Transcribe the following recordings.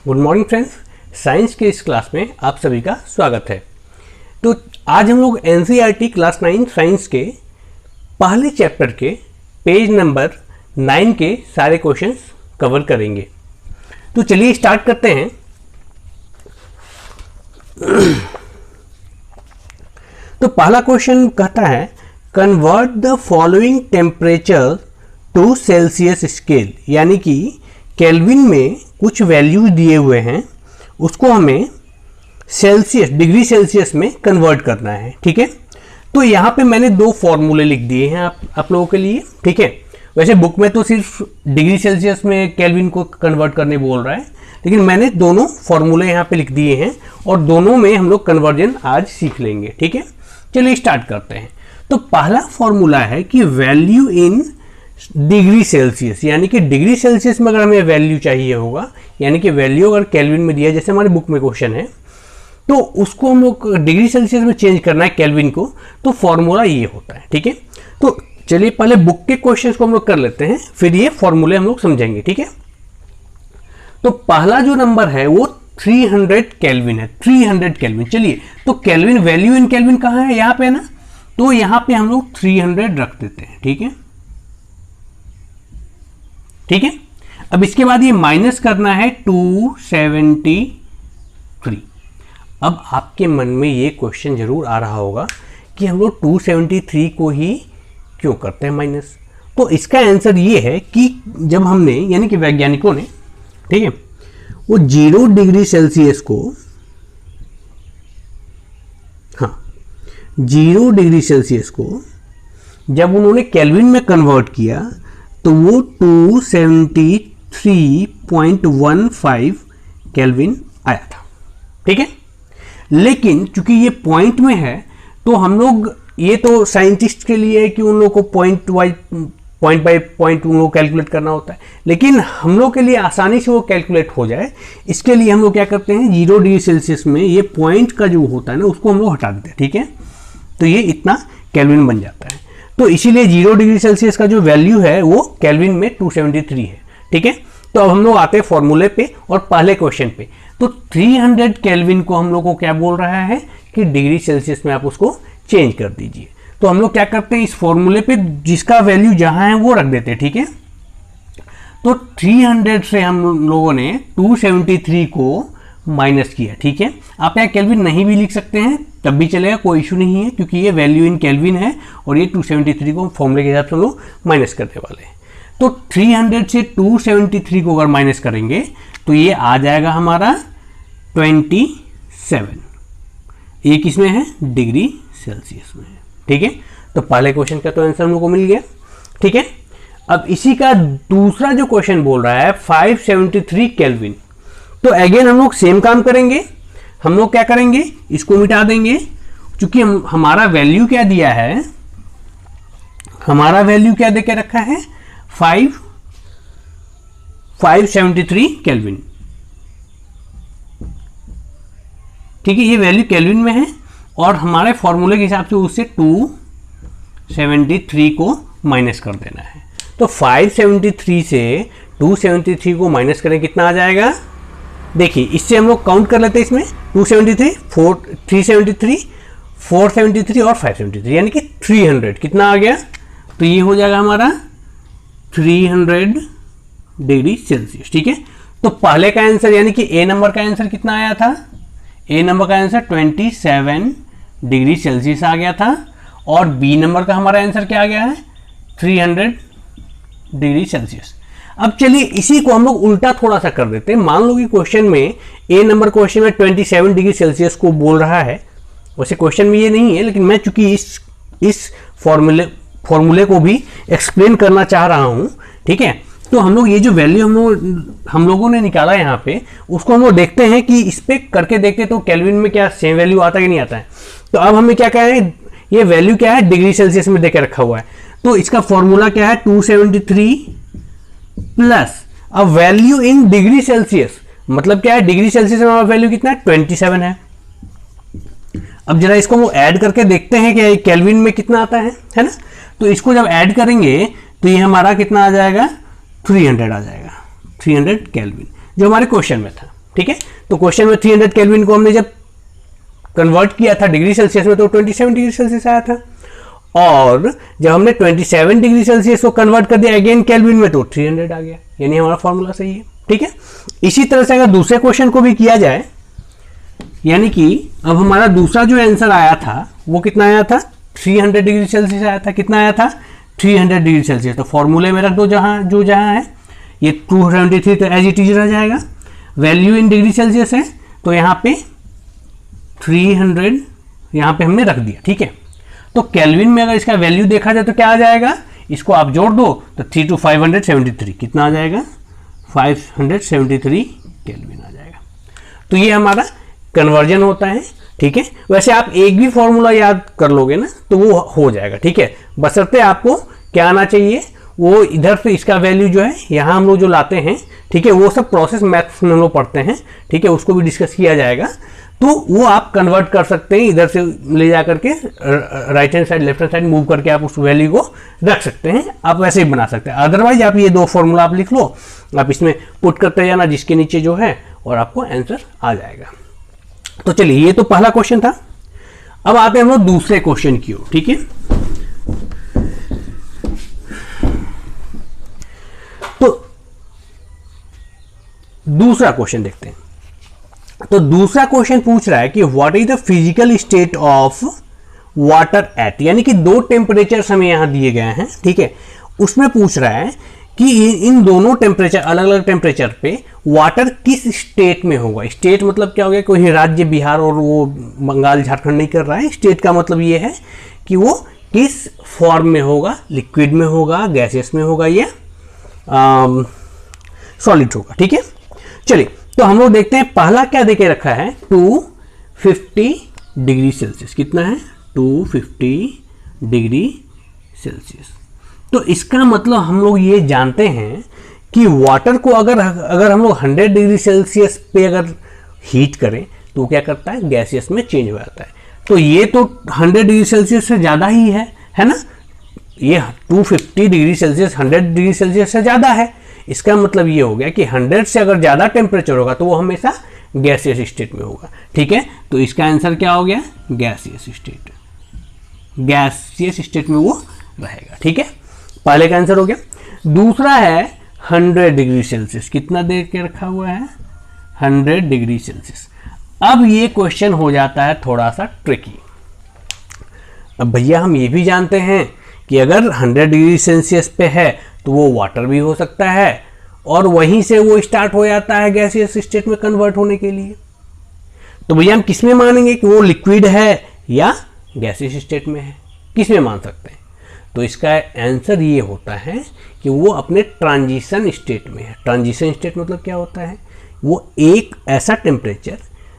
Good morning friends, science के इस class में आप सभी का स्वागत है। तो आज हम लोग एनसीईआरटी क्लास 9 साइंस के पहले चैप्टर के पेज नंबर 9 के सारे क्वेश्चंस कवर करेंगे। तो चलिए स्टार्ट करते हैं। तो पहला क्वेश्चन कहता है convert the following temperature to Celsius scale, यानी कि केल्विन में कुछ वैल्यूज दिए हुए हैं, उसको हमें सेल्सियस डिग्री सेल्सियस में कन्वर्ट करना है। ठीक है, तो यहाँ पे मैंने दो फॉर्मूले लिख दिए हैं आप लोगों के लिए। ठीक है, वैसे बुक में तो सिर्फ डिग्री सेल्सियस में केल्विन को कन्वर्ट करने बोल रहा है, लेकिन मैंने दोनों फॉर्मूले यहाँ पे लिख दिए हैं और दोनों में हम लोग कन्वर्जन आज सीख लेंगे। ठीक है, चलिए स्टार्ट करते हैं। तो पहला फॉर्मूला है कि वैल्यू इन डिग्री सेल्सियस, यानी कि डिग्री सेल्सियस में अगर हमें वैल्यू चाहिए होगा, यानी कि वैल्यू अगर केल्विन में दिया है, जैसे हमारे बुक में क्वेश्चन है, तो उसको हम लोग डिग्री सेल्सियस में चेंज करना है केल्विन को, तो फॉर्मूला ये होता है। ठीक है, तो चलिए पहले बुक के क्वेश्चंस को हम लोग कर लेते हैं, फिर ये फॉर्मूले हम लोग समझेंगे। ठीक है, तो पहला जो नंबर है वो 300 केल्विन है। 300 केल्विन, चलिए तो केल्विन वैल्यू इन केल्विन कहाँ है, यहाँ पे है ना, तो यहाँ पे हम लोग 300 रख देते हैं। ठीक है, ठीक है, अब इसके बाद ये माइनस करना है 273। अब आपके मन में ये क्वेश्चन जरूर आ रहा होगा कि हम लोग 273 को ही क्यों करते हैं माइनस। तो इसका आंसर ये है कि जब हमने, यानी कि वैज्ञानिकों ने, ठीक है, वो 0 डिग्री सेल्सियस को, हाँ 0 डिग्री सेल्सियस को जब उन्होंने केल्विन में कन्वर्ट किया तो वो 273.15 केल्विन आया था। ठीक है, लेकिन चूंकि ये पॉइंट में है तो हम लोग, ये तो साइंटिस्ट के लिए है कि उन लोगों को पॉइंट बाय पॉइंट उन लोग कैलकुलेट करना होता है, लेकिन हम लोग के लिए आसानी से वो कैलकुलेट हो जाए, इसके लिए हम लोग क्या करते हैं, 0 डिग्री सेल्सियस में ये पॉइंट का जो होता है ना, उसको हम लोग हटा देते हैं। ठीक है, तो ये इतना केल्विन बन जाता है। तो इसीलिए 0 डिग्री सेल्सियस का जो वैल्यू है वो केल्विन में 273 है। ठीक है, तो अब हम लोग आते हैं फॉर्मूले पे और पहले क्वेश्चन पे। तो 300 केल्विन को हम लोग को क्या बोल रहा है कि डिग्री सेल्सियस में आप उसको चेंज कर दीजिए। तो हम लोग क्या करते हैं, इस फॉर्मूले पे जिसका वैल्यू जहां है वो रख देते हैं। ठीक है, तो 300 से हम लोगों ने 273 को माइनस किया। ठीक है, आप यहाँ केल्विन नहीं भी लिख सकते हैं तब भी चलेगा, कोई इशू नहीं है, क्योंकि ये वैल्यू इन केल्विन है और ये 273 को फॉर्मूले के हिसाब से हम लोग माइनस करने वाले हैं। तो 300 से 273 को अगर माइनस करेंगे तो ये आ जाएगा हमारा 27। ये किसमें है, डिग्री सेल्सियस में है। ठीक है, तो पहले क्वेश्चन का तो आंसर हम लोग को मिल गया। ठीक है, अब इसी का दूसरा जो क्वेश्चन बोल रहा है 573 केल्विन। तो अगेन हम लोग सेम काम करेंगे। हम लोग क्या करेंगे, इसको मिटा देंगे, क्योंकि हमारा वैल्यू क्या दिया है, हमारा वैल्यू क्या देके रखा है, 573 केल्विन। ठीक है, ये वैल्यू केल्विन में है और हमारे फॉर्मूले के हिसाब से उससे 273 को माइनस कर देना है। तो 573 से 273 को माइनस करें, कितना आ जाएगा, देखिए इससे हम लोग काउंट कर लेते हैं। इसमें 273, 373, 473 और 573, यानी कि 300 कितना आ गया, तो ये हो जाएगा हमारा 300 डिग्री सेल्सियस। ठीक है, तो पहले का आंसर, यानी कि ए नंबर का आंसर कितना आया था, ए नंबर का आंसर 27 डिग्री सेल्सियस आ गया था, और बी नंबर का हमारा आंसर क्या आ गया है, 300 डिग्री सेल्सियस। अब चलिए इसी को हम लोग उल्टा थोड़ा सा कर देते हैं। मान लो कि क्वेश्चन में, ए नंबर क्वेश्चन में 27 डिग्री सेल्सियस को बोल रहा है, वैसे क्वेश्चन में ये नहीं है, लेकिन मैं चूंकि इस फॉर्मूले को भी एक्सप्लेन करना चाह रहा हूं। ठीक है, तो हम लोग ये जो वैल्यू हम लोगों ने निकाला यहाँ पे, उसको हम लोग देखते हैं कि इस पे करके देखते तो केल्विन में क्या सेम वैल्यू आता है कि नहीं आता है। तो अब हमें क्या कह रहे हैं, ये वैल्यू क्या है, डिग्री सेल्सियस में देके रखा हुआ है, तो इसका फॉर्मूला क्या है, 273 प्लस अब वैल्यू इन डिग्री सेल्सियस, मतलब क्या है, डिग्री सेल्सियस में हमारा वैल्यू कितना है, 27 है। अब जरा इसको हम ऐड करके देखते हैं कि केल्विन में कितना आता है ना। तो इसको जब ऐड करेंगे तो ये हमारा कितना आ जाएगा, 300 आ जाएगा, 300 केल्विन, जो हमारे क्वेश्चन में था। ठीक है। तो क्वेश्चन में 300 केल्विन को हमने जब कन्वर्ट किया था डिग्री सेल्सियस में तो 27 डिग्री सेल्सियस आया था, और जब हमने 27 डिग्री सेल्सियस को कन्वर्ट कर दिया अगेन केल्विन में तो 300 आ गया, यानी हमारा फॉर्मूला सही है। ठीक है, इसी तरह से अगर दूसरे क्वेश्चन को भी किया जाए, यानी कि अब हमारा दूसरा जो आंसर आया था वो कितना आया था, 300 डिग्री सेल्सियस आया था। कितना आया था, 300 डिग्री सेल्सियस। तो फॉर्मूले में रख दो जहां है, ये 273 तो एज इट इज रह जाएगा। वैल्यू इन डिग्री सेल्सियस है तो यहाँ पे 300 यहाँ पे हमने रख दिया। ठीक है, तो केल्विन में अगर इसका वैल्यू देखा जाए तो क्या आ जाएगा, इसको आप जोड़ दो तो 3 to 573 कितना आ जाएगा, 573 केल्विन आ जाएगा। तो ये हमारा कन्वर्जन होता है। ठीक है, वैसे आप एक भी फॉर्मूला याद कर लोगे ना तो वो हो जाएगा। ठीक है, बशर्ते आपको क्या आना चाहिए, वो इधर से इसका वैल्यू जो है यहाँ हम लोग जो लाते हैं, ठीक है, वो सब प्रोसेस मैथ्स में हम लोग पढ़ते हैं। ठीक है, उसको भी डिस्कस किया जाएगा, तो वो आप कन्वर्ट कर सकते हैं, इधर से ले जा करके right hand side left hand side move करके आप उस वैल्यू को रख सकते हैं। आप वैसे ही बना सकते हैं। अदरवाइज आप ये दो फॉर्मूला आप लिख लो, आप इसमें पुट करते जाना जिसके नीचे जो है, और आपको आंसर आ जाएगा। तो चलिए, ये तो पहला क्वेश्चन था। अब आते हैं हम लोग दूसरे क्वेश्चन की ओर। ठीक है, तो दूसरा क्वेश्चन देखते हैं। तो दूसरा क्वेश्चन पूछ रहा है कि what is the physical state of water at, यानी कि दो टेम्परेचर्स हमें यहां दिए गए हैं। ठीक है, उसमें पूछ रहा है कि इन दोनों टेम्परेचर, अलग अलग टेम्परेचर पे वाटर किस स्टेट में होगा। स्टेट मतलब क्या हो गया, कोई राज्य बिहार और वो बंगाल झारखंड नहीं कर रहा है। स्टेट का मतलब ये है कि वो किस फॉर्म में होगा, लिक्विड में होगा, गैसेस में होगा, या सॉलिड होगा। ठीक है, चलिए तो हम लोग देखते हैं पहला क्या देके रखा है, 250 डिग्री सेल्सियस। कितना है, 250 डिग्री सेल्सियस। तो इसका मतलब हम लोग ये जानते हैं कि वाटर को अगर हम लोग 100 डिग्री सेल्सियस पे अगर हीट करें तो क्या करता है, गैसियस में चेंज हो जाता है। तो ये तो 100 डिग्री सेल्सियस से ज़्यादा ही है ना। ये 250 डिग्री सेल्सियस 100 डिग्री सेल्सियस से ज़्यादा है। इसका मतलब ये हो गया कि 100 से अगर ज़्यादा टेम्परेचर होगा तो वो हमेशा गैसियस स्टेट में होगा। ठीक है, तो इसका आंसर क्या हो गया, गैसियस स्टेट। गैसियस स्टेट में वो रहेगा। ठीक है, पहले का आंसर हो गया। दूसरा है 100 डिग्री सेल्सियस। कितना दे के रखा हुआ है, 100 डिग्री सेल्सियस। अब ये क्वेश्चन हो जाता है थोड़ा सा ट्रिकी। अब भैया हम ये भी जानते हैं कि अगर 100 डिग्री सेल्सियस पे है तो वो वाटर भी हो सकता है, और वहीं से वो स्टार्ट हो जाता है गैसियस स्टेट में कन्वर्ट होने के लिए। तो भैया हम किस में मानेंगे कि वो लिक्विड है या गैसियस स्टेट में है, किस में मान सकते हैं। तो इसका आंसर ये होता है कि वो अपने ट्रांजिशन स्टेट में है। ट्रांजिशन स्टेट मतलब क्या होता है, वो एक ऐसा टेम्परेचर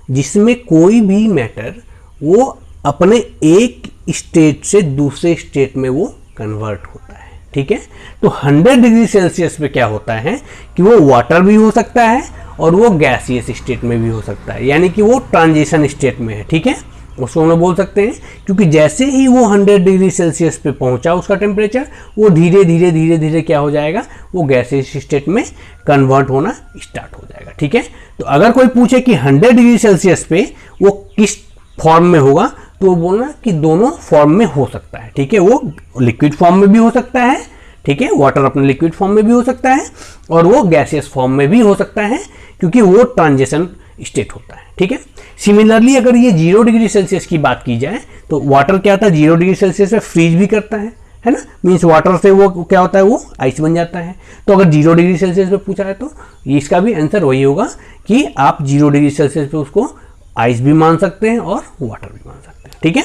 जिसमें कोई भी मैटर वो अपने एक स्टेट से दूसरे स्टेट में वो कन्वर्ट होता है। ठीक है, तो 100 डिग्री सेल्सियस पे क्या होता है कि वो वाटर भी हो सकता है और वो गैसियस स्टेट में भी हो सकता है, यानी कि वो ट्रांजिशन स्टेट में है। ठीक है, उसको हम लोग बोल सकते हैं, क्योंकि जैसे ही वो 100 डिग्री सेल्सियस पे पहुंचा उसका टेम्परेचर, वो धीरे धीरे क्या हो जाएगा, वो गैसियस स्टेट में कन्वर्ट होना स्टार्ट हो जाएगा। ठीक है, तो अगर कोई पूछे कि 100 डिग्री सेल्सियस पे वो किस फॉर्म में होगा तो वो बोलना कि दोनों फॉर्म में हो सकता है। ठीक है, वो लिक्विड फॉर्म में भी हो सकता है, ठीक है, वाटर अपने लिक्विड फॉर्म में भी हो सकता है, और वो गैसियस फॉर्म में भी हो सकता है, क्योंकि वो ट्रांजिशन स्टेट होता है। ठीक है, सिमिलरली अगर ये 0 डिग्री सेल्सियस की बात की जाए तो वाटर क्या होता है, 0 डिग्री सेल्सियस में फ्रीज भी करता है ना, मीन्स वाटर से वो क्या होता है, वो आइस बन जाता है। तो अगर 0 डिग्री सेल्सियस पे पूछा है तो इसका भी आंसर वही होगा कि आप 0 डिग्री सेल्सियस पे उसको आइस भी मान सकते हैं और वाटर भी मान सकते हैं। ठीक है,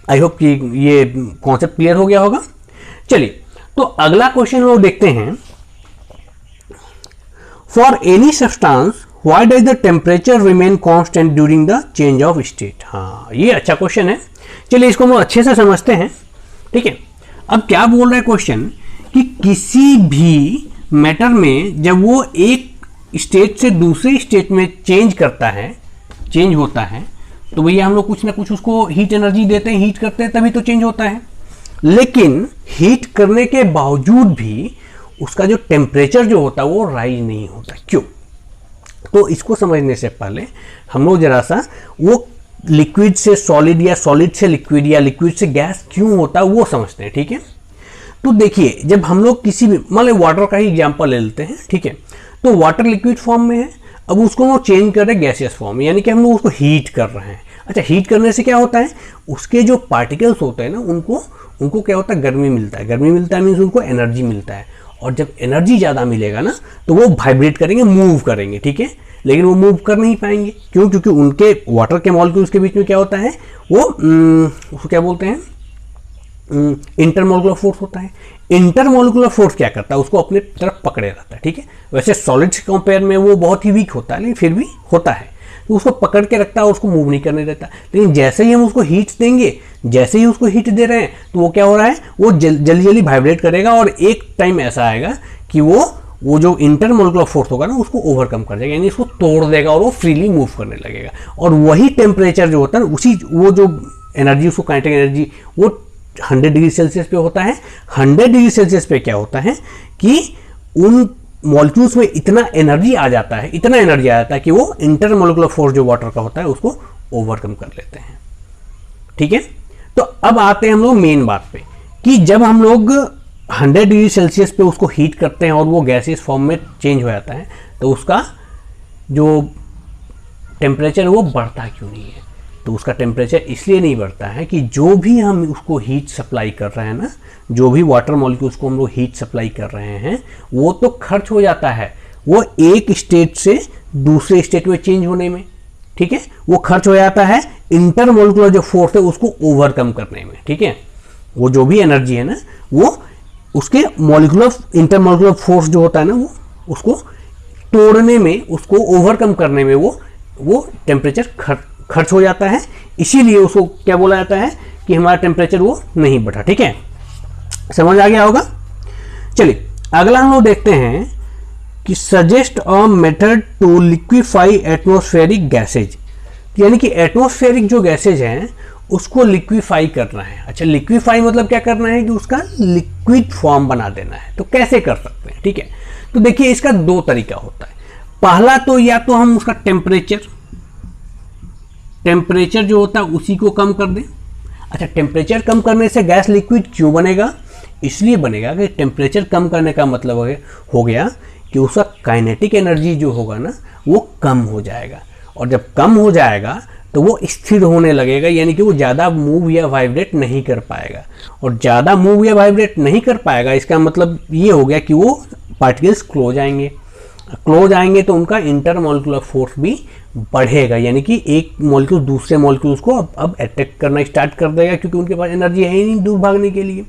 आई होप कि ये कॉन्सेप्ट क्लियर हो गया होगा। चलिए, तो अगला क्वेश्चन हम लोग देखते हैं, for any substance why does the temperature remain constant during the change of state. हाँ, ये अच्छा क्वेश्चन है। चलिए इसको हम लोग अच्छे से समझते हैं। ठीक है, अब क्या बोल रहा है क्वेश्चन कि किसी भी मैटर में जब वो एक स्टेट से दूसरे स्टेट में चेंज होता है तो भैया हम लोग कुछ ना कुछ उसको हीट एनर्जी देते हैं, हीट करते हैं, तभी तो चेंज होता है। लेकिन हीट करने के बावजूद भी उसका जो टेम्परेचर जो होता है वो राइज नहीं होता। क्यों? तो इसको समझने से पहले हम लोग जरा सा वो लिक्विड से सॉलिड या सॉलिड से लिक्विड या लिक्विड से गैस क्यों होता है वो समझते हैं। ठीक है, तो देखिए जब हम लोग किसी भी मान लो वाटर का ही एग्जांपल ले लेते हैं। ठीक है, तो वाटर लिक्विड फॉर्म में है, अब उसको हम लोग चेंज कर रहे हैं गैसियस फॉर्म में, यानी कि हम लोग उसको हीट कर रहे हैं। अच्छा, हीट करने से क्या होता है, उसके जो पार्टिकल्स होते हैं ना उनको क्या होता है, गर्मी मिलता है। गर्मी मिलता है मीन्स उनको एनर्जी मिलता है, और जब एनर्जी ज़्यादा मिलेगा ना तो वो वाइब्रेट करेंगे, मूव करेंगे। ठीक है, लेकिन वो मूव कर नहीं पाएंगे, क्यों? क्योंकि उनके वाटर के मॉलिक्यूल्स के बीच में क्या होता है, वो उसको क्या बोलते हैं, इंटरमोलिकुलर फोर्स होता है। इंटरमोलिकुलर फोर्स क्या करता है, उसको अपने तरफ पकड़े रहता है। ठीक है, वैसे सॉलिड से कंपेयर में वो बहुत ही वीक होता है, लेकिन फिर भी होता है, तो उसको पकड़ के रखता है और उसको मूव नहीं करने देता। लेकिन जैसे ही हम उसको हीट देंगे, जैसे ही उसको हीट दे रहे हैं, तो वो क्या हो रहा है, वो जल्दी जल्दी वाइब्रेट करेगा, और एक टाइम ऐसा आएगा कि वो जो इंटरमोलिकुलर फोर्स होगा ना उसको ओवरकम कर देगा, यानी इसको तोड़ देगा और वो फ्रीली मूव करने लगेगा। और वही टेम्परेचर जो होता है ना, उसी वो जो एनर्जी, उसको काइनेटिक एनर्जी, वो 100 डिग्री सेल्सियस पे होता है। 100 डिग्री सेल्सियस पे क्या होता है कि उन मॉलिक्यूल्स में इतना एनर्जी आ जाता है, इतना एनर्जी आ जाता है कि वो इंटरमोलिकुलर फोर्स जो वाटर का होता है उसको ओवरकम कर लेते हैं। ठीक है, तो अब आते हैं हम लोग मेन बात पे कि जब हम लोग 100 डिग्री सेल्सियस पे उसको हीट करते हैं और वो गैसियस फॉर्म में चेंज हो जाता है, तो उसका जो टेम्परेचर है वो बढ़ता क्यों नहीं है? तो उसका टेम्परेचर इसलिए नहीं बढ़ता है कि जो भी हम उसको हीट सप्लाई कर रहे हैं ना, जो भी वाटर मॉलिक्यूल्स को हम लोग हीट सप्लाई कर रहे हैं, वो तो खर्च हो जाता है, वो एक स्टेट से दूसरे स्टेट में चेंज होने में। ठीक है, वो खर्च हो जाता है इंटरमोलिकुलर जो फोर्स है उसको ओवरकम करने में। ठीक है, वो जो भी एनर्जी है ना, वो उसके मॉलिक्यूलर इंटरमोलिकुलर फोर्स जो होता है ना, वो उसको तोड़ने में, उसको ओवरकम करने में वो टेम्परेचर खर्च हो जाता है। इसीलिए उसको क्या बोला जाता है कि हमारा टेम्परेचर वो नहीं बढ़ा। ठीक है, समझ आ गया होगा। चलिए अगला हम लोग देखते हैं कि suggest a method to liquefy atmospheric gases, यानी कि एटमॉस्फेरिक जो गैसेज हैं उसको लिक्विफाई करना है। अच्छा, लिक्विफाई मतलब क्या करना है कि उसका लिक्विड फॉर्म बना देना है। तो कैसे कर सकते हैं? ठीक है, तो देखिए इसका दो तरीका होता है। पहला तो या तो हम उसका टेम्परेचर जो होता है उसी को कम कर दें। अच्छा, टेम्परेचर कम करने से गैस लिक्विड क्यों बनेगा? इसलिए बनेगा कि टेम्परेचर कम करने का मतलब हो गया कि उसका काइनेटिक एनर्जी जो होगा ना वो कम हो जाएगा, और जब कम हो जाएगा तो वो स्थिर होने लगेगा, यानी कि वो ज़्यादा मूव या वाइब्रेट नहीं कर पाएगा। और ज़्यादा मूव या वाइब्रेट नहीं कर पाएगा इसका मतलब ये हो गया कि वो पार्टिकल्स क्लोज आएंगे तो उनका इंटरमोलिकुलर फोर्स भी बढ़ेगा, यानी कि एक मॉलिक्यूल दूसरे मॉलिक्यूल्स को अब अटैक करना स्टार्ट कर देगा, क्योंकि उनके पास एनर्जी है ही नहीं दूर भागने के लिए,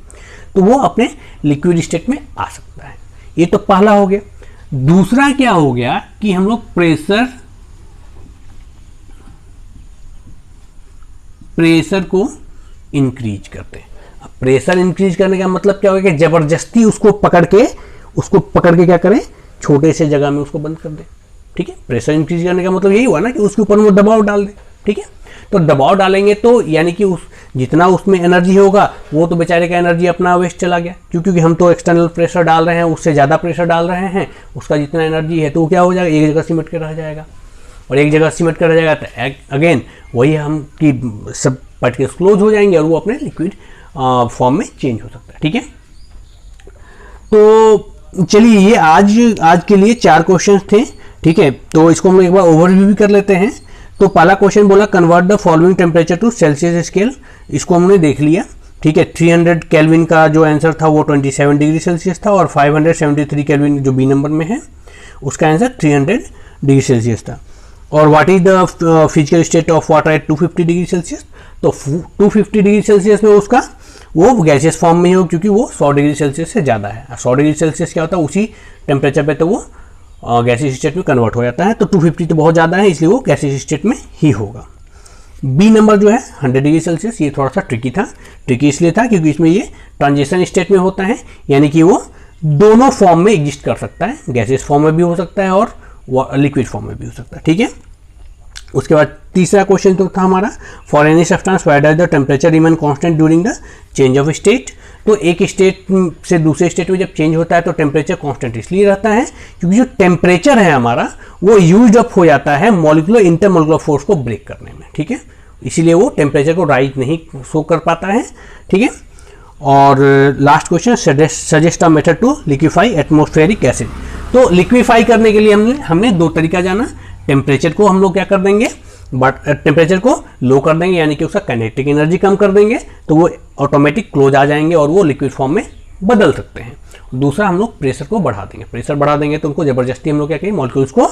तो वो अपने लिक्विड स्टेट में आ सकता है। ये तो पहला हो गया। दूसरा क्या हो गया कि हम लोग प्रेशर को इंक्रीज करते हैं। अब प्रेशर इंक्रीज करने का मतलब क्या होगा कि जबरदस्ती उसको पकड़ के क्या करें, छोटे से जगह में उसको बंद कर दें। ठीक है, प्रेशर इंक्रीज करने का मतलब यही हुआ ना कि उसके ऊपर वो दबाव डाल दें। ठीक है, तो दबाव डालेंगे तो यानी कि जितना उसमें एनर्जी होगा वो तो बेचारे का एनर्जी अपना वेस्ट चला गया, क्योंकि हम तो एक्सटर्नल प्रेशर डाल रहे हैं, उससे ज़्यादा प्रेशर डाल रहे हैं, उसका जितना एनर्जी है तो वो क्या हो जाएगा, एक जगह सिमट के रह जाएगा, और एक जगह सिमट कर रह जाएगा तो अगेन वही हम कि सब पार्टिकल्स क्लोज हो जाएंगे और वो अपने लिक्विड फॉर्म में चेंज हो सकता है। ठीक है, तो चलिए ये आज के लिए 4 क्वेश्चन थे। ठीक है, तो इसको हम एक बार ओवरव्यू भी कर लेते हैं। तो पहला क्वेश्चन बोला convert the following temperature to Celsius scale, इसको हमने देख लिया। ठीक है, 300 केल्विन का जो आंसर था वो 27 डिग्री सेल्सियस था, और 573 केल्विन जो बी नंबर में है उसका आंसर 300 डिग्री सेल्सियस था। और what is the physical state of water at 250 degree Celsius, तो 250 डिग्री सेल्सियस में उसका वो गैसियस फॉर्म में हो, क्योंकि वो 100 डिग्री सेल्सियस से ज़्यादा है। 100 डिग्री सेल्सियस क्या होता है, उसी टेम्परेचर पे तो वो गैसियस स्टेट में कन्वर्ट हो जाता है। तो 250 तो बहुत ज़्यादा है, इसलिए वो गैसियस स्टेट में ही होगा। बी नंबर जो है 100 डिग्री सेल्सियस, ये थोड़ा सा ट्रिकी इसलिए था क्योंकि इसमें ये ट्रांजिशन स्टेट में होता है, यानी कि वो दोनों फॉर्म में एग्जिस्ट कर सकता है, गैसियस फॉर्म में भी हो सकता है और लिक्विड फॉर्म में भी हो सकता है। ठीक है, उसके बाद तीसरा क्वेश्चन तो था हमारा, for any substance why does the temperature remain constant during the change of state. तो एक स्टेट से दूसरे स्टेट में जब चेंज होता है तो टेम्परेचर कांस्टेंट इसलिए रहता है क्योंकि जो टेम्परेचर है हमारा वो यूज्ड अप हो जाता है मॉलिक्यूलर इंटरमॉलिक्यूलर फोर्स को ब्रेक करने में, ठीक है, इसीलिए वो टेम्परेचर को राइज नहीं शो कर पाता है, ठीक है। और last question, suggest a method to liquefy atmospheric gases. तो लिक्विफाई करने के लिए हमने दो तरीका जाना, टेम्परेचर को हम लोग क्या कर देंगे, बट टेम्परेचर को लो कर देंगे यानी कि उसका काइनेटिक एनर्जी कम कर देंगे तो वो ऑटोमेटिक क्लोज आ जाएंगे और वो लिक्विड फॉर्म में बदल सकते हैं। दूसरा हम लोग प्रेशर को बढ़ा देंगे, प्रेशर बढ़ा देंगे तो उनको ज़बरदस्ती हम लोग क्या करेंगे, मॉलिक्यूल्स को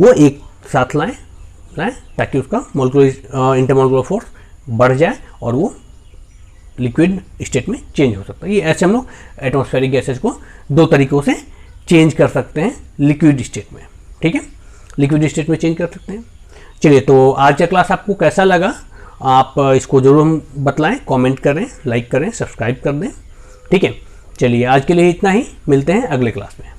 वो एक साथ लाएँ ताकि उसका मॉलिक्यूलर इंटरमॉलिक्यूलर फोर्स बढ़ जाए और वो लिक्विड स्टेट में चेंज हो सकता है। ये ऐसे हम लोग एटमॉस्फेरिक गैसेज को दो तरीकों से चेंज कर सकते हैं लिक्विड स्टेट में, ठीक है, लिक्विड स्टेट में चेंज कर सकते हैं। चलिए, तो आज का क्लास आपको कैसा लगा आप इसको जरूर बतलाएं, कमेंट करें, लाइक करें, सब्सक्राइब कर दें, ठीक है। चलिए आज के लिए इतना ही, मिलते हैं अगले क्लास में।